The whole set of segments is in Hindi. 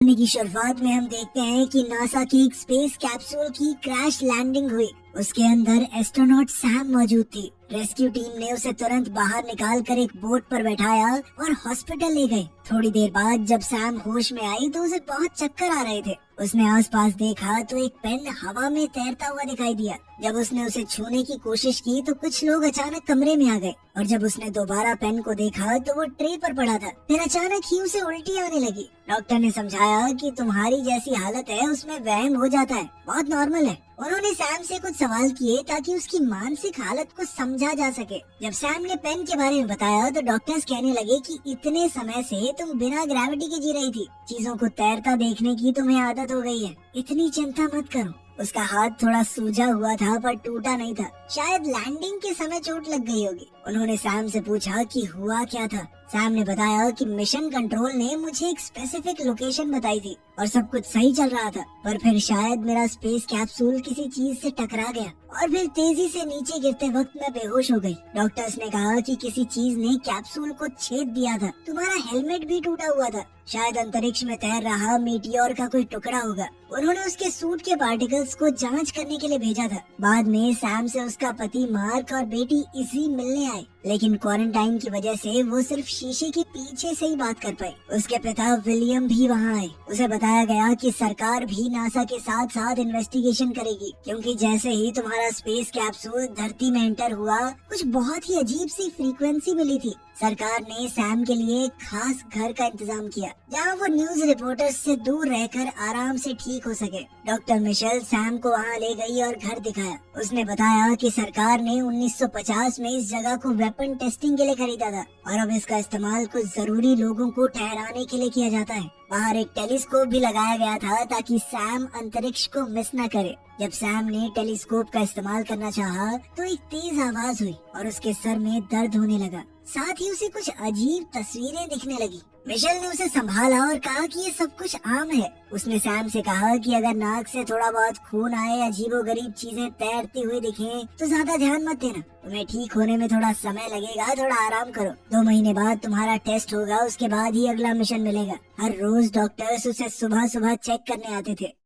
कहानी की शुरुआत में हम देखते हैं कि नासा की एक स्पेस कैप्सूल की क्रैश लैंडिंग हुई। उसके अंदर एस्ट्रोनॉट सैम मौजूद थी। रेस्क्यू टीम ने उसे तुरंत बाहर निकाल कर एक बोट पर बैठाया और हॉस्पिटल ले गए। थोड़ी देर बाद जब सैम होश में आई तो उसे बहुत चक्कर आ रहे थे। उसने आसपास देखा तो एक पेन हवा में तैरता हुआ दिखाई दिया। जब उसने उसे छूने की कोशिश की तो कुछ लोग अचानक कमरे में आ गए और जब उसने दोबारा पेन को देखा तो वो ट्रे पर पड़ा था। फिर अचानक ही उसे उल्टी आने लगी। डॉक्टर ने समझाया कि तुम्हारी जैसी हालत है उसमें वहम हो जाता है, बहुत नॉर्मल है। उन्होंने सैम से कुछ सवाल किए ताकि उसकी मानसिक हालत को समझा जा सके। जब सैम ने पेन के बारे में बताया तो डॉक्टर्स कहने लगे कि इतने समय से तुम बिना ग्रेविटी के जी रही थी, चीजों को तैरता देखने की तुम्हें आदत हो गई है, इतनी चिंता मत करो। उसका हाथ थोड़ा सूजा हुआ था पर टूटा नहीं था, शायद लैंडिंग के समय चोट लग गई होगी। उन्होंने सैम से पूछा कि हुआ क्या था। सैम ने बताया कि मिशन कंट्रोल ने मुझे एक स्पेसिफिक लोकेशन बताई थी और सब कुछ सही चल रहा था, पर फिर शायद मेरा स्पेस कैप्सूल किसी चीज से टकरा गया और फिर तेजी से नीचे गिरते वक्त मैं बेहोश हो गई। डॉक्टर्स ने कहा कि किसी चीज ने कैप्सूल को छेद दिया था। तुम्हारा हेलमेट भी टूटा हुआ था, शायद अंतरिक्ष में तैर रहा मीटियोर का कोई टुकड़ा होगा। उन्होंने उसके सूट के पार्टिकल्स को जांच करने के लिए भेजा था। बाद में सैम से उसका पति मार्क और बेटी इसी मिलने आए, लेकिन क्वारंटाइन की वजह से वो सिर्फ शीशे के पीछे से ही बात कर पाए। उसके पिता विलियम भी वहाँ आए। उसे बताया गया कि सरकार भी नासा के साथ साथ इन्वेस्टिगेशन करेगी, क्योंकि जैसे ही तुम्हारा स्पेस कैप्सूल धरती में एंटर हुआ कुछ बहुत ही अजीब सी फ्रीक्वेंसी मिली थी। सरकार ने सैम के लिए एक खास घर का इंतजाम किया जहाँ वो न्यूज रिपोर्टर्स से दूर रहकर आराम से ठीक हो सके। डॉक्टर मिशेल सैम को वहाँ ले गई और घर दिखाया। उसने बताया कि सरकार ने 1950 में इस जगह को वेपन टेस्टिंग के लिए खरीदा था और अब इसका इस्तेमाल कुछ जरूरी लोगों को ठहराने के लिए किया जाता है। बाहर एक टेलीस्कोप भी लगाया गया था ताकि सैम अंतरिक्ष को मिस न करे। जब सैम ने टेलीस्कोप का इस्तेमाल करना चाहा तो एक तेज आवाज हुई और उसके सर में दर्द होने लगा। साथ ही उसे कुछ अजीब तस्वीरें दिखने लगी। मिशेल ने उसे संभाला और कहा कि ये सब कुछ आम है। उसने सैम से कहा कि अगर नाक से थोड़ा बहुत खून आए, अजीबोगरीब चीजें तैरती हुई दिखें तो ज्यादा ध्यान मत देना। तुम्हें ठीक होने में थोड़ा समय लगेगा, थोड़ा आराम करो। 2 महीने बाद तुम्हारा टेस्ट होगा, उसके बाद ही अगला मिशन मिलेगा। हर रोज डॉक्टर्स उसे सुबह सुबह चेक करने आते थे।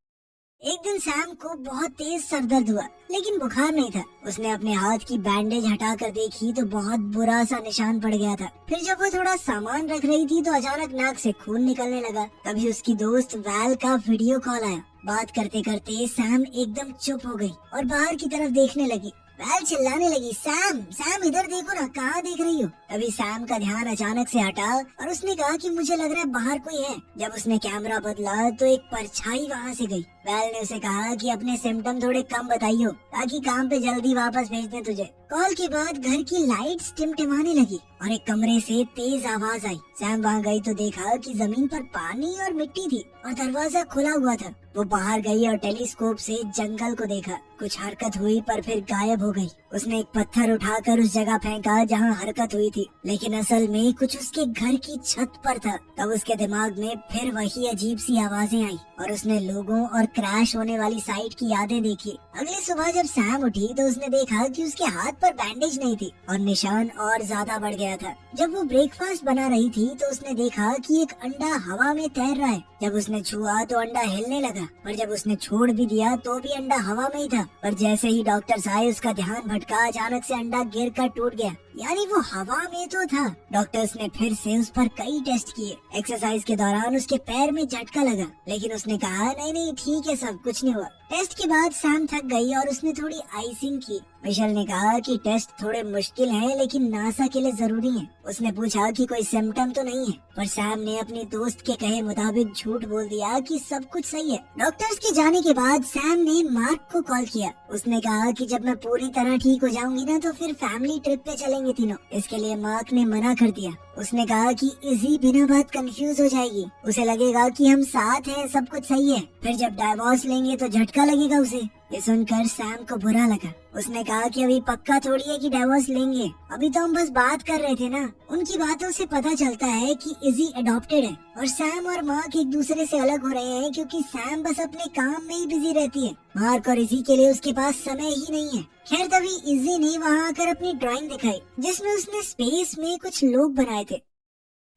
एक दिन सैम को बहुत तेज सर दर्द हुआ, लेकिन बुखार नहीं था। उसने अपने हाथ की बैंडेज हटाकर देखी तो बहुत बुरा सा निशान पड़ गया था। फिर जब वो थोड़ा सामान रख रही थी तो अचानक नाक से खून निकलने लगा। तभी उसकी दोस्त वैल का वीडियो कॉल आया। बात करते करते सैम एकदम चुप हो गई और बाहर की तरफ देखने लगी। वैल चिल्लाने लगी, सैम सैम इधर देखो ना, कहाँ देख रही हो। तभी सैम का ध्यान अचानक से हटा और उसने कहा कि मुझे लग रहा है बाहर कोई है। जब उसने कैमरा बदला तो एक परछाई वहाँ से गई। वैल ने उसे कहा कि अपने सिम्टम थोड़े कम बताइयो ताकि काम पे जल्दी वापस भेज दें तुझे। कॉल के बाद घर की लाइट्स टिमटिमाने लगी और एक कमरे से तेज आवाज आई। सैम वहाँ गई तो देखा कि जमीन पर पानी और मिट्टी थी और दरवाजा खुला हुआ था। वो बाहर गई और टेलीस्कोप से जंगल को देखा। कुछ हरकत हुई पर फिर गायब हो गई। उसने एक पत्थर उठाकर उस जगह फेंका जहाँ हरकत हुई थी, लेकिन असल में कुछ उसके घर की छत पर था। तब उसके दिमाग में फिर वही अजीब सी आवाजें आई और उसने लोगों और क्रैश होने वाली साइट की यादें देखी। अगली सुबह जब सैम उठी तो उसने देखा कि उसके हाथ पर बैंडेज नहीं थी और निशान और ज्यादा बढ़ गया था। जब वो ब्रेकफास्ट बना रही थी तो उसने देखा कि एक अंडा हवा में तैर रहा है। जब उसने छुआ तो अंडा हिलने लगा, पर जब उसने छोड़ भी दिया तो भी अंडा हवा में ही था। पर जैसे ही डॉक्टर्स आए उसका ध्यान भटका, अचानक से अंडा गिरकर टूट गया, यानी वो हवा में तो था। डॉक्टर्स ने फिर से उस पर कई टेस्ट किए। एक्सरसाइज के दौरान उसके पैर में झटका लगा, लेकिन उसने कहा नहीं नहीं ठीक है, सब कुछ नहीं हुआ। टेस्ट के बाद सैम थक गई और उसने थोड़ी आइसिंग की। मिशेल ने कहा कि टेस्ट थोड़े मुश्किल हैं, लेकिन नासा के लिए जरूरी हैं। उसने पूछा कि कोई सिम्टम तो नहीं है, पर सैम ने अपनी दोस्त के कहे मुताबिक झूठ बोल दिया कि सब कुछ सही है। डॉक्टर्स के जाने के बाद सैम ने मार्क को कॉल किया। उसने कहा कि जब मैं पूरी तरह ठीक हो जाऊंगी ना तो फिर फैमिली ट्रिप पे चलेंगे तीनों। इसके लिए मार्क ने मना कर दिया। उसने कहा कि इजी बिना बात कंफ्यूज हो जाएगी, उसे लगेगा कि हम साथ हैं, सब कुछ सही है। फिर जब डाइवोर्स लेंगे तो झटका लगेगा उसे। ये सुनकर सैम को बुरा लगा। उसने कहा कि अभी पक्का थोड़ी है कि डाइवोर्स लेंगे, अभी तो हम बस बात कर रहे थे ना। उनकी बातों से पता चलता है कि इजी अडॉप्टेड है और सैम और मार्क एक दूसरे से अलग हो रहे हैं क्योंकि सैम बस अपने काम में ही बिजी रहती है। मार्क और इजी के लिए उसके पास समय ही नहीं है। खैर तभी इजी ने वहाँ आकर अपनी ड्राइंग दिखाई जिसमें उसने स्पेस में कुछ लोग बनाए थे।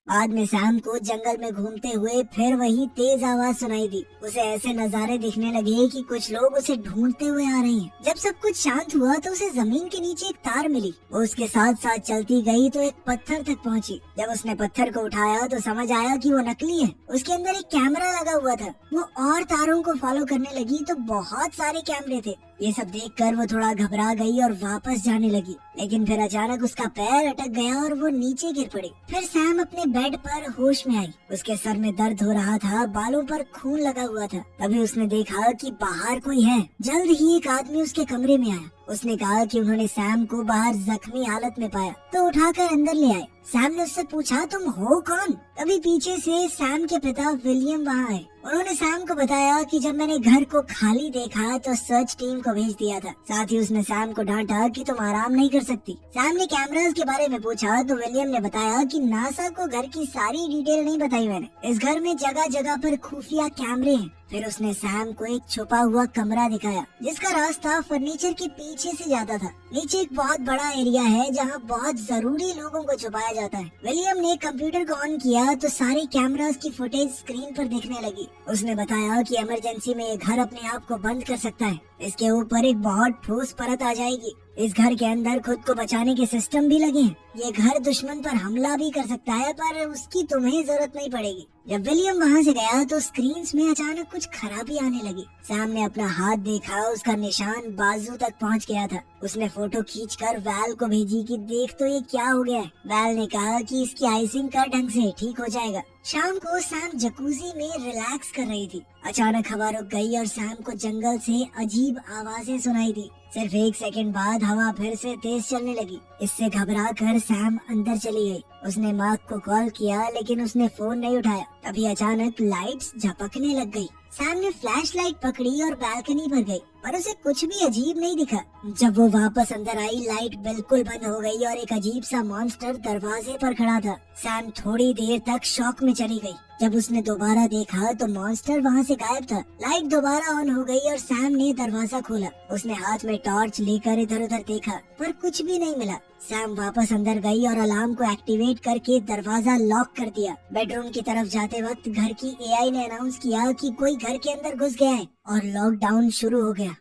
बाद में सैम को जंगल में घूमते हुए फिर वही तेज आवाज सुनाई दी। उसे ऐसे नजारे दिखने लगे कि कुछ लोग उसे ढूंढते हुए आ रहे हैं। जब सब कुछ शांत हुआ तो उसे जमीन के नीचे एक तार मिली। वो उसके साथ साथ चलती गई तो एक पत्थर तक पहुंची। जब उसने पत्थर को उठाया तो समझ आया कि वो नकली है। उसके अंदर एक कैमरा लगा हुआ था। वो और तारों को फॉलो करने लगी तो बहुत सारे कैमरे थे। ये सब देखकर वो थोड़ा घबरा गई और वापस जाने लगी, लेकिन फिर अचानक उसका पैर अटक गया और वो नीचे गिर पड़ी। फिर सैम अपने बेड पर होश में आई। उसके सर में दर्द हो रहा था, बालों पर खून लगा हुआ था। तभी उसने देखा कि बाहर कोई है। जल्द ही एक आदमी उसके कमरे में आया। उसने कहा कि उन्होंने सैम को बाहर जख्मी हालत में पाया तो उठाकर अंदर ले आए। सैम ने उससे पूछा, तुम हो कौन? तभी पीछे से सैम के पिता विलियम वहाँ आए। उन्होंने सैम को बताया कि जब मैंने घर को खाली देखा तो सर्च टीम को भेज दिया था। साथ ही उसने सैम को डांटा कि तुम आराम नहीं कर सकती। सैम ने कैमरास के बारे में पूछा तो विलियम ने बताया कि नासा को घर की सारी डिटेल नहीं बताई मैंने। इस घर में जगह जगह पर खुफिया कैमरे हैं। फिर उसने सैम को एक छुपा हुआ कमरा दिखाया जिसका रास्ता फर्नीचर के पीछे से जाता था। नीचे एक बहुत बड़ा एरिया है जहाँ बहुत जरूरी लोगों को छुपाया जाता है। विलियम ने कंप्यूटर को ऑन किया तो सारे कैमरास की फुटेज स्क्रीन पर दिखने लगी। उसने बताया कि इमरजेंसी में ये घर अपने आप को बंद कर सकता है। इसके ऊपर एक बहुत ठोस परत आ जाएगी। इस घर के अंदर खुद को बचाने के सिस्टम भी लगे हैं। ये घर दुश्मन पर हमला भी कर सकता है पर उसकी तुम्हें जरूरत नहीं पड़ेगी। जब विलियम वहाँ से गया तो स्क्रीन्स में अचानक कुछ खराबी आने लगी। सैम ने अपना हाथ देखा, उसका निशान बाजू तक पहुँच गया था। उसने फोटो खींचकर वैल को भेजी कि देख तो ये क्या हो गया है। वैल ने कहा कि इसकी आइसिंग कर ढंग से ठीक हो जाएगा। शाम को सैम जकूजी में रिलैक्स कर रही थी। अचानक हवा रुक गई और सैम को जंगल से अजीब आवाजें सुनाई दी। सिर्फ एक सेकंड बाद हवा फिर से तेज चलने लगी। इससे घबरा कर सैम अंदर चली गई। उसने मार्क को कॉल किया लेकिन उसने फोन नहीं उठाया। तभी अचानक लाइट्स झपकने लग गई। सैम ने फ्लैश लाइट पकड़ी और बालकनी पर गई पर उसे कुछ भी अजीब नहीं दिखा। जब वो वापस अंदर आई लाइट बिल्कुल बंद हो गई और एक अजीब सा मॉन्स्टर दरवाजे पर खड़ा था। सैम थोड़ी देर तक शॉक में चली गई। जब उसने दोबारा देखा तो मॉन्स्टर वहाँ से गायब था। लाइट दोबारा ऑन हो गई और सैम ने दरवाजा खोला। उसने हाथ में टॉर्च लेकर इधर उधर देखा पर कुछ भी नहीं मिला। सैम वापस अंदर गई और अलार्म को एक्टिवेट करके दरवाजा लॉक कर दिया। बेडरूम की तरफ जाते वक्त घर की एआई ने अनाउंस किया कि कोई घर के अंदर घुस गया है और लॉकडाउन शुरू हो गया।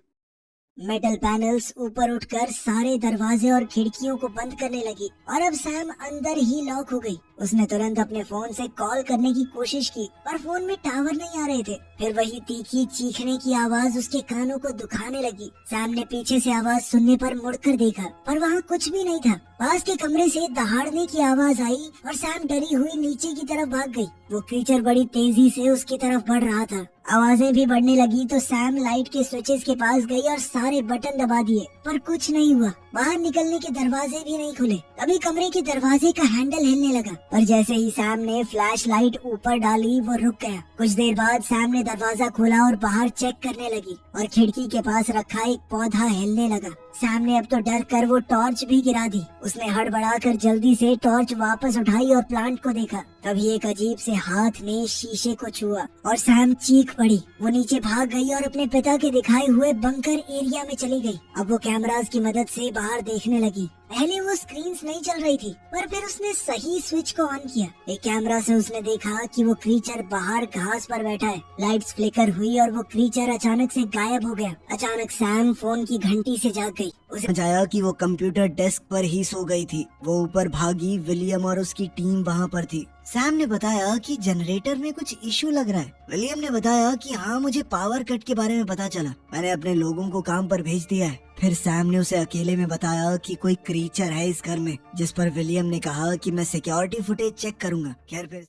मेटल पैनल्स ऊपर उठकर सारे दरवाजे और खिड़कियों को बंद करने लगी और अब सैम अंदर ही लॉक हो गई। उसने तुरंत अपने फोन से कॉल करने की कोशिश की पर फोन में टावर नहीं आ रहे थे। फिर वही तीखी चीखने की आवाज उसके कानों को दुखाने लगी। सैम ने पीछे से आवाज सुनने पर मुड़कर देखा पर वहाँ कुछ भी नहीं था। पास के कमरे से दहाड़ने की आवाज आई और सैम डरी हुई नीचे की तरफ भाग गई। वो क्रीचर बड़ी तेजी से उसकी तरफ बढ़ रहा था। आवाजें भी बढ़ने लगी तो सैम लाइट के स्विचेस के पास गई और सारे बटन दबा दिए पर कुछ नहीं हुआ। बाहर निकलने के दरवाजे भी नहीं खुले। तभी कमरे के दरवाजे का हैंडल हिलने लगा पर जैसे ही सैम ने फ्लैश लाइट ऊपर डाली वो रुक गया। कुछ देर बाद सैम ने दरवाजा खोला और बाहर चेक करने लगी और खिड़की के पास रखा एक पौधा हिलने लगा। सैम ने अब तो डर कर वो टॉर्च भी गिरा दी। उसने हड़बड़ाकर जल्दी से टॉर्च वापस उठाई और प्लांट को देखा। तभी एक अजीब से हाथ ने शीशे को छुआ और सैम चीख पड़ी। वो नीचे भाग गई और अपने पिता के दिखाए हुए बंकर एरिया में चली गई। अब वो कैमरास की मदद से बाहर देखने लगी। पहले वो स्क्रीन्स नहीं चल रही थी पर फिर उसने सही स्विच को ऑन किया। एक कैमरा से उसने देखा कि वो क्रीचर बाहर घास पर बैठा है। लाइट्स फ्लिकर हुई और वो क्रीचर अचानक से गायब हो गया। अचानक सैम फोन की घंटी से जाग गई। उसे समझ आया कि वो कंप्यूटर डेस्क पर ही सो गई थी। वो ऊपर भागी। विलियम और उसकी टीम वहाँ पर थी। सैम ने बताया कि जनरेटर में कुछ इशू लग रहा है। विलियम ने बताया कि हाँ, मुझे पावर कट के बारे में पता चला। मैंने अपने लोगों को काम पर भेज दिया है। फिर सैम ने उसे अकेले में बताया कि कोई क्रीचर है इस घर में, जिस पर विलियम ने कहा कि मैं सिक्योरिटी फुटेज चेक करूंगा। खैर फिर